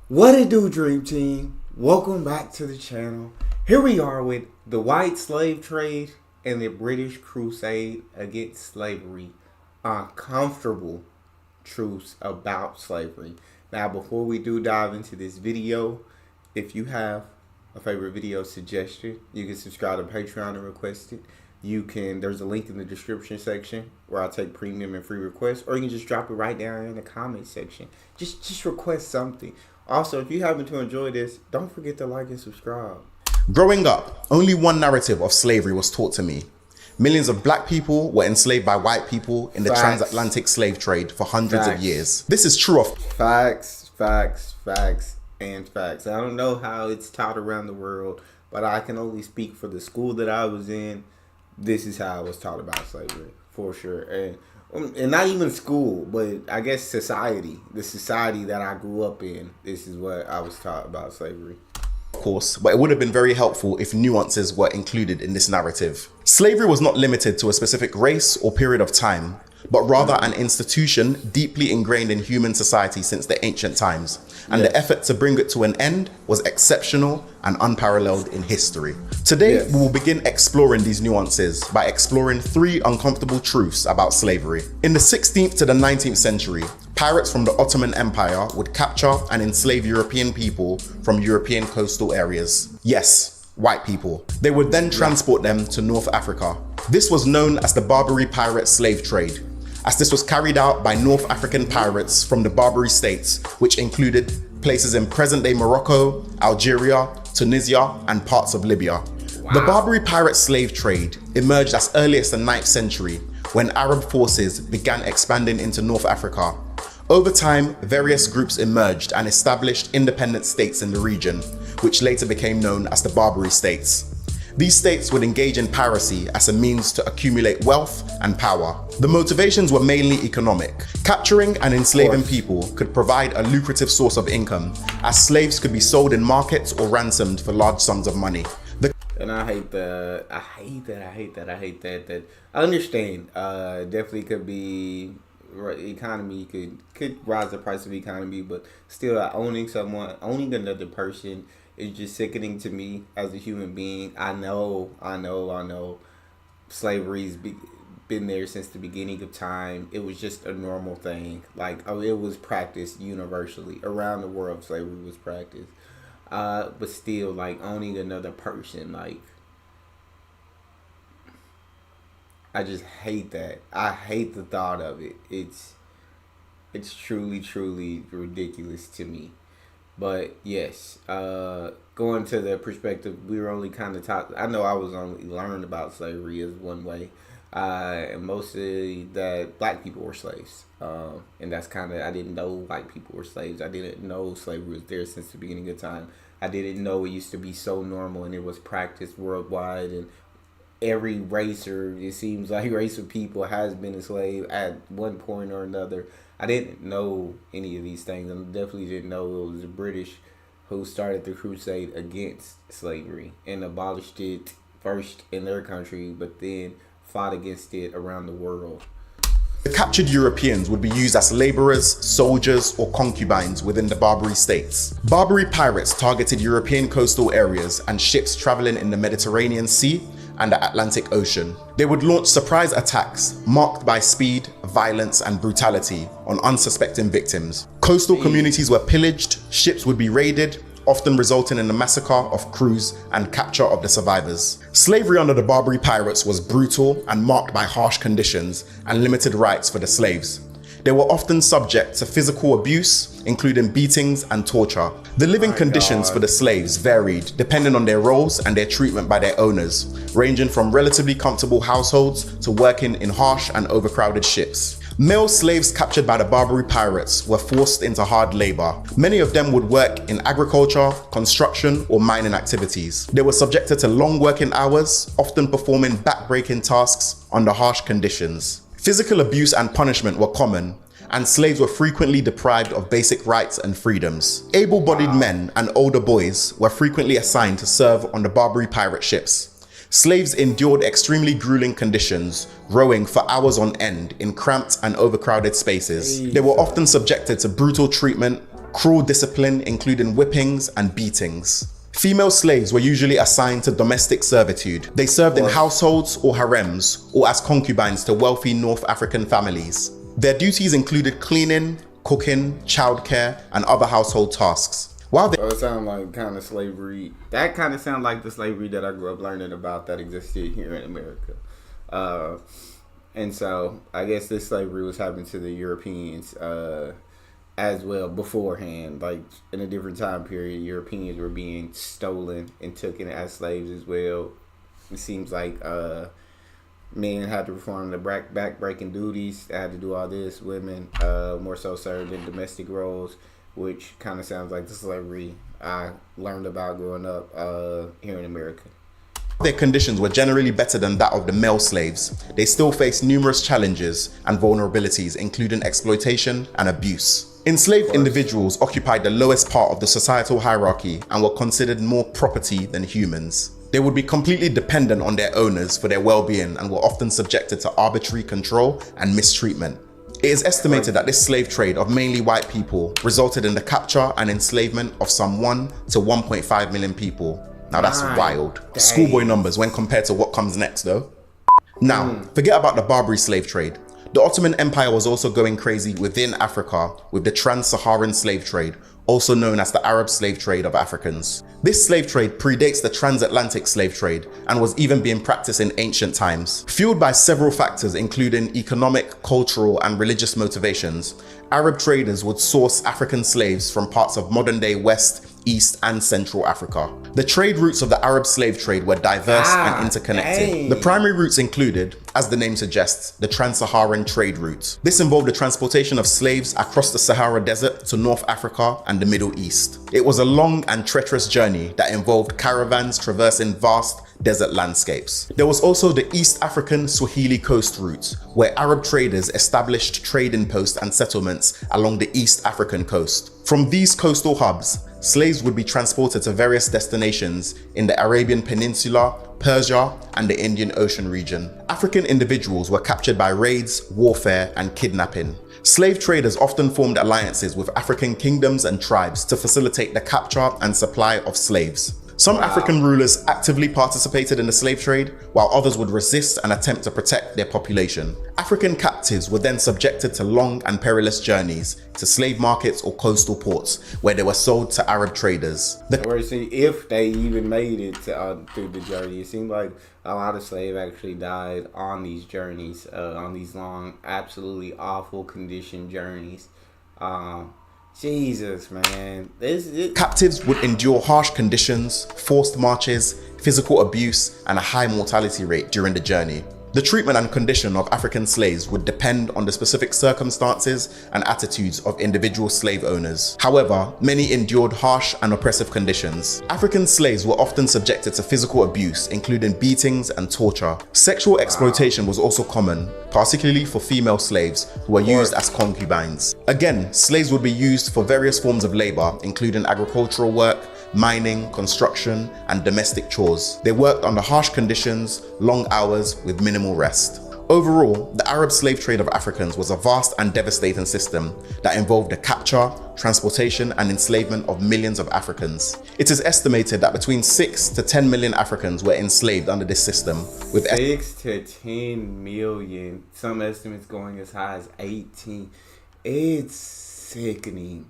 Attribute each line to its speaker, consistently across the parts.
Speaker 1: What it do, Dream Team? Welcome back to the channel. Here we are with the white slave trade and the British Crusade against slavery. Uncomfortable truths about slavery. Now, before we do dive into this video, if you have a favorite video suggestion, you can subscribe to Patreon and request it. There's a link in the description section where I take premium and free requests, or you can just drop it right down in the comment section. Just request something. Also, if you happen to enjoy this, don't forget to like and subscribe.
Speaker 2: Growing up, only one narrative of slavery was taught to me. Millions of black people were enslaved by white people in the transatlantic slave trade for hundreds of years. This is true of
Speaker 1: facts, and facts. I don't know how it's taught around the world, but I can only speak for the school that I was in. This is how I was taught about slavery, for sure. And not even school, but I guess society. The society that I grew up in, this is what I was taught about slavery.
Speaker 2: Of course, but it would have been very helpful if nuances were included in this narrative. Slavery was not limited to a specific race or period of time, but rather an institution deeply ingrained in human society since the ancient times. And the effort to bring it to an end was exceptional and unparalleled in history. Today, we will begin exploring these nuances by exploring 3 uncomfortable truths about slavery. In the 16th to the 19th century, pirates from the Ottoman Empire would capture and enslave European people from European coastal areas. Yes, white people. They would then transport them to North Africa. This was known as the Barbary pirate slave trade, as this was carried out by North African pirates from the Barbary states, which included places in present-day Morocco, Algeria, Tunisia, and parts of Libya. The Barbary pirate slave trade emerged as early as the 9th century, when Arab forces began expanding into North Africa. Over time, various groups emerged and established independent states in the region, which later became known as the Barbary states. These states would engage in piracy as a means to accumulate wealth and power. The motivations were mainly economic. Capturing and enslaving people could provide a lucrative source of income, as slaves could be sold in markets or ransomed for large sums of money.
Speaker 1: And I hate that. I understand. Definitely could be economy could rise the price of economy, but still owning another person is just sickening to me as a human being. I know. Slavery's been there since the beginning of time. It was just a normal thing. It was practiced universally around the world. Slavery was practiced. But still, owning another person, I just hate that. I hate the thought of it. It's truly ridiculous to me. But yes, going to the perspective, we were only kind of taught. I know I was only learned about slavery as one way, and mostly that black people were slaves. And that's I didn't know white people were slaves. I didn't know slavery was there since the beginning of time. I didn't know it used to be so normal and it was practiced worldwide, and every race, or it seems like race of people, has been a slave at one point or another. I didn't know any of these things, and definitely didn't know it was the British who started the crusade against slavery and abolished it first in their country, but then fought against it around the world.
Speaker 2: The captured Europeans would be used as laborers, soldiers, or concubines within the Barbary states. Barbary pirates targeted European coastal areas and ships traveling in the Mediterranean Sea and the Atlantic Ocean. They would launch surprise attacks marked by speed, violence, and brutality on unsuspecting victims. Coastal communities were pillaged, ships would be raided, often resulting in the massacre of crews and capture of the survivors. Slavery under the Barbary pirates was brutal and marked by harsh conditions and limited rights for the slaves. They were often subject to physical abuse, including beatings and torture. The living conditions for the slaves varied depending on their roles and their treatment by their owners, ranging from relatively comfortable households to working in harsh and overcrowded ships. Male slaves captured by the Barbary pirates were forced into hard labor. Many of them would work in agriculture, construction, or mining activities. They were subjected to long working hours, often performing back-breaking tasks under harsh conditions. Physical abuse and punishment were common, and slaves were frequently deprived of basic rights and freedoms. Able-bodied men and older boys were frequently assigned to serve on the Barbary pirate ships. Slaves endured extremely grueling conditions, rowing for hours on end in cramped and overcrowded spaces. They were often subjected to brutal treatment, cruel discipline including whippings and beatings. Female slaves were usually assigned to domestic servitude. They served in households or harems, or as concubines to wealthy North African families. Their duties included cleaning, cooking, childcare, and other household tasks. While they
Speaker 1: it sounds like kind of slavery. That kind of sounds like the slavery that I grew up learning about that existed here in America. And so I guess this slavery was happening to the Europeans as well beforehand. Like in a different time period, Europeans were being stolen and taken as slaves as well. It seems like men had to perform the back-breaking duties. They had to do all this. Women more so served in domestic roles, which kind of sounds like the slavery I learned about growing up here in America.
Speaker 2: Their conditions were generally better than that of the male slaves. They still faced numerous challenges and vulnerabilities, including exploitation and abuse. Enslaved individuals occupied the lowest part of the societal hierarchy and were considered more property than humans. They would be completely dependent on their owners for their well-being and were often subjected to arbitrary control and mistreatment. It is estimated that this slave trade of mainly white people resulted in the capture and enslavement of some 1 to 1.5 million people. Now that's wild. Schoolboy numbers when compared to what comes next though. Now, forget about the Barbary slave trade. The Ottoman Empire was also going crazy within Africa with the Trans-Saharan slave trade, also known as the Arab slave trade of Africans. This slave trade predates the transatlantic slave trade and was even being practiced in ancient times. Fueled by several factors including economic, cultural, and religious motivations, Arab traders would source African slaves from parts of modern-day West, East, and Central Africa. The trade routes of the Arab slave trade were diverse and interconnected.
Speaker 1: Dang.
Speaker 2: The primary routes included, as the name suggests, the Trans-Saharan trade route. This involved the transportation of slaves across the Sahara Desert to North Africa and the Middle East. It was a long and treacherous journey that involved caravans traversing vast desert landscapes. There was also the East African Swahili coast route, where Arab traders established trading posts and settlements along the East African coast. From these coastal hubs, slaves would be transported to various destinations in the Arabian Peninsula, Persia, and the Indian Ocean region. African individuals were captured by raids, warfare, and kidnapping. Slave traders often formed alliances with African kingdoms and tribes to facilitate the capture and supply of slaves. Some African rulers actively participated in the slave trade, while others would resist and attempt to protect their population. African captives were then subjected to long and perilous journeys to slave markets or coastal ports, where they were sold to Arab traders.
Speaker 1: If they even made it through the journey, it seemed like a lot of slaves actually died on these journeys, on these long, absolutely awful condition journeys. Jesus, man.
Speaker 2: Captives would endure harsh conditions, forced marches, physical abuse, and a high mortality rate during the journey. The treatment and condition of African slaves would depend on the specific circumstances and attitudes of individual slave owners. However, many endured harsh and oppressive conditions. African slaves were often subjected to physical abuse, including beatings and torture. Sexual exploitation was also common, particularly for female slaves who were used as concubines. Again, slaves would be used for various forms of labor, including agricultural work, mining, construction, and domestic chores. They worked under harsh conditions, long hours, with minimal rest. Overall, the Arab slave trade of Africans was a vast and devastating system that involved the capture, transportation, and enslavement of millions of Africans. It is estimated that between 6 to 10 million Africans were enslaved under this system, with
Speaker 1: 6 to 10 million, some estimates going as high as 18. It's sickening.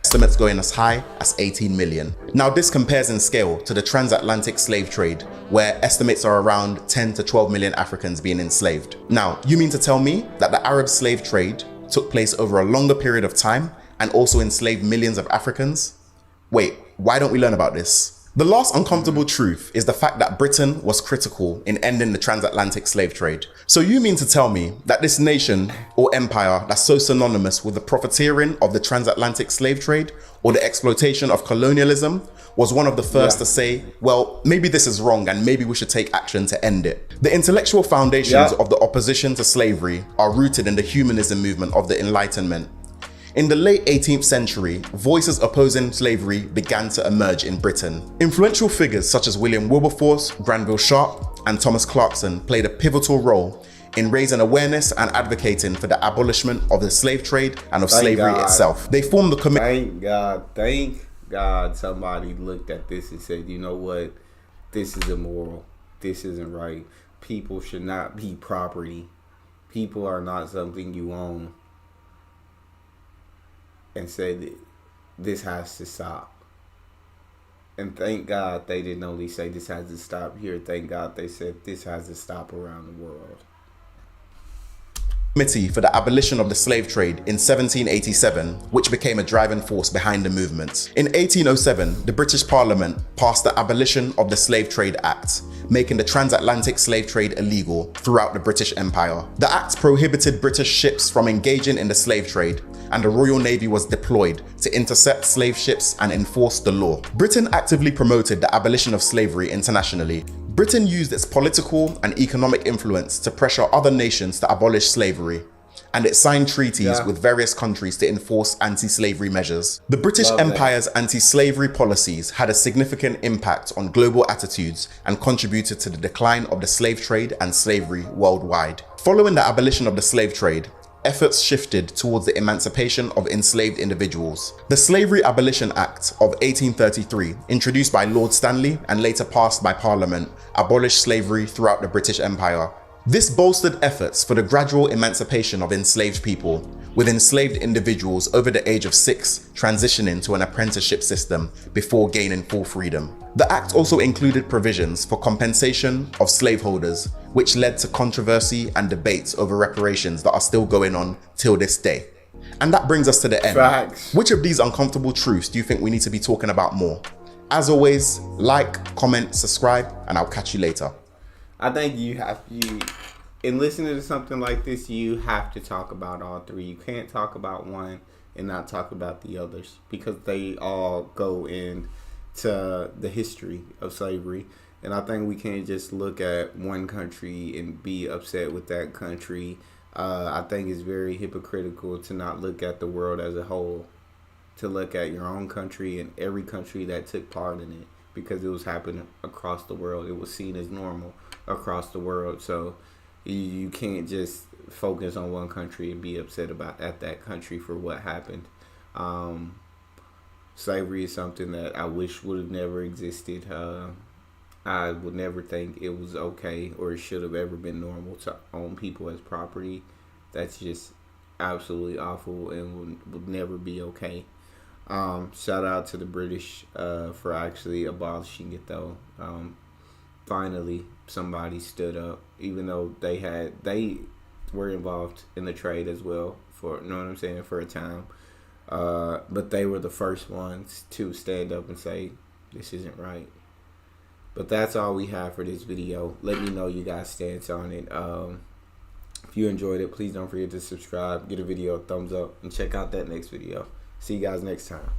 Speaker 2: Estimates going as high as 18 million. Now this compares in scale to the transatlantic slave trade, where estimates are around 10 to 12 million Africans being enslaved. Now, you mean to tell me that the Arab slave trade took place over a longer period of time and also enslaved millions of Africans? Wait, why don't we learn about this? The last uncomfortable truth is the fact that Britain was critical in ending the transatlantic slave trade. So you mean to tell me that this nation or empire that's so synonymous with the profiteering of the transatlantic slave trade or the exploitation of colonialism was one of the first to say, well, maybe this is wrong and maybe we should take action to end it? The intellectual foundations of the opposition to slavery are rooted in the humanism movement of the Enlightenment. In the late 18th century, voices opposing slavery began to emerge in Britain. Influential figures such as William Wilberforce, Granville Sharp, and Thomas Clarkson played a pivotal role in raising awareness and advocating for the abolishment of the slave trade and of slavery itself. They formed the committee.
Speaker 1: Thank God somebody looked at this and said, you know what, this is immoral, this isn't right. People should not be property. People are not something you own. And said this has to stop. And thank God they didn't only say this has to stop here. Thank God they said this has to stop around the world.
Speaker 2: Committee for the abolition of the slave trade in 1787, which became a driving force behind the movement. In 1807, the British Parliament passed the Abolition of the Slave Trade Act, making the transatlantic slave trade illegal throughout the British Empire. The act prohibited British ships from engaging in the slave trade, and the Royal Navy was deployed to intercept slave ships and enforce the law. Britain actively promoted the abolition of slavery internationally. Britain used its political and economic influence to pressure other nations to abolish slavery, and it signed treaties with various countries to enforce anti-slavery measures. The British Empire's anti-slavery policies had a significant impact on global attitudes and contributed to the decline of the slave trade and slavery worldwide. Following the abolition of the slave trade, efforts shifted towards the emancipation of enslaved individuals. The Slavery Abolition Act of 1833, introduced by Lord Stanley and later passed by Parliament, abolished slavery throughout the British Empire. This bolstered efforts for the gradual emancipation of enslaved people, with enslaved individuals over the age of 6 transitioning to an apprenticeship system before gaining full freedom. The act also included provisions for compensation of slaveholders, which led to controversy and debates over reparations that are still going on till this day. And that brings us to the end.
Speaker 1: Facts.
Speaker 2: Which of these uncomfortable truths do you think we need to be talking about more? As always, like, comment, subscribe, and I'll catch you later.
Speaker 1: I think in listening to something like this, you have to talk about all three. You can't talk about one and not talk about the others, because they all go into the history of slavery. And I think we can't just look at one country and be upset with that country. I think it's very hypocritical to not look at the world as a whole, to look at your own country and every country that took part in it, because it was happening across the world. It was seen as normal across the world. So you can't just focus on one country and be upset at that country for what happened. Slavery is something that I wish would have never existed. I would never think it was okay or it should have ever been normal to own people as property. That's just absolutely awful and would never be okay. Shout out to the British for actually abolishing it, though. Finally, somebody stood up, even though they were involved in the trade as well, for, you know what I'm saying, for a time. But they were the first ones to stand up and say, this isn't right. But that's all we have for this video. Let me know you guys' stance on it. If you enjoyed it, please don't forget to subscribe, give the video a thumbs up, and check out that next video. See you guys next time.